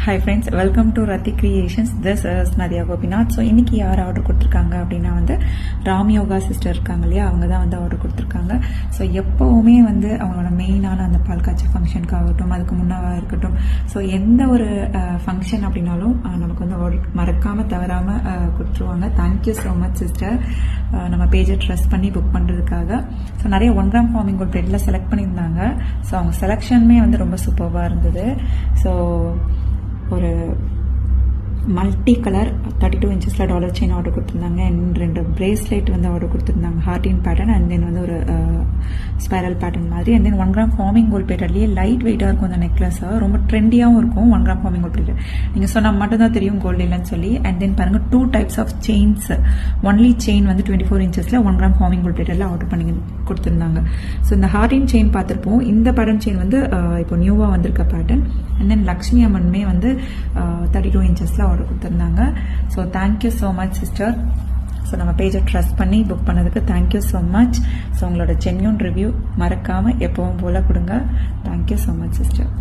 Hi friends, welcome to Rathi creations. This is Nadhiya Gopinath. So இன்னைக்கு யார் order கொடுத்துருக்காங்க அப்படின்னா ராம் யோகா சிஸ்டர் இருக்காங்க இல்லையா, அவங்க தான் ஆர்டர் கொடுத்துருக்காங்க. ஸோ எப்போவுமே அவங்களோட மெயினான அந்த பால் காய்ச்சல் ஃபங்க்ஷனுக்காகட்டும், அதுக்கு முன்னாக இருக்கட்டும், ஸோ எந்த ஒரு ஃபங்க்ஷன் அப்படின்னாலும் நமக்கு ஆர்டர் மறக்காமல் தவறாமல் கொடுத்துருவாங்க. தேங்க்யூ ஸோ மச் சிஸ்டர், நம்ம பேஜை ட்ரஸ்ட் பண்ணி புக் பண்ணுறதுக்காக. ஸோ நிறைய 1 கிராம் ஃபார்மிங் கோல்ட் ப்ளேட்டில் செலக்ட் பண்ணியிருந்தாங்க. ஸோ அவங்க செலெக்ஷனுமே ரொம்ப சூப்பராக இருந்தது. ஸோ ஒரு மல்டி கலர் 32 இன்ச்சஸில் டாலர் செயின் ஆர்டர் கொடுத்துருந்தாங்க. அண்ட் 2 பிரேஸ்லெட் ஆர்டர் கொடுத்துருந்தாங்க, ஹார்டின் பேட்டர்ன் அண்ட் தென் ஒரு ஸ்பைரல் பேட்டர்ன் மாதிரி. And then 1 gram forming gold பிளேட்டட்லேயே லைட் வெயிட்டாக இருக்கும் அந்த நெக்லஸாக, ரொம்ப ட்ரெண்டியாகவும் இருக்கும். 1 கிராம் ஃபார்மிங் கோல்ட் பிளேட்டட் நீங்கள் சொன்னால் மட்டும்தான் தெரியும் கோல்டு இல்லைன்னு சொல்லி. அண்ட் தென் பாருங்கள், 2 types of chains. Only chain 24 இன்ச்சஸில் 1 கிராம் ஃபார்மிங் கோல்ட் பிளேட்டடில் ஆர்டர் பண்ணி கொடுத்துருந்தாங்க. ஸோ இந்த ஹார்டின் செயின் பார்த்துருப்போம். இந்த பேட்டர்ன் செயின் இப்போ நியூவாக வந்திருக்க பேட்டர்ன். அண்ட் தென் லக்ஷ்மி அம்மனுமே 32 இன்ச்சஸில் ஆர்டர் கொடுத்துருந்தாங்க. So thank you so much sister. So நம்ம பேஜை ட்ரஸ்ட் பண்ணி புக் பண்ணதுக்கு தேங்க்யூ ஸோ மச். ஸோ உங்களோட ஜென்யூன் ரிவ்யூ மறக்காமல் எப்பவும் போல் கொடுங்க. Thank you so much sister.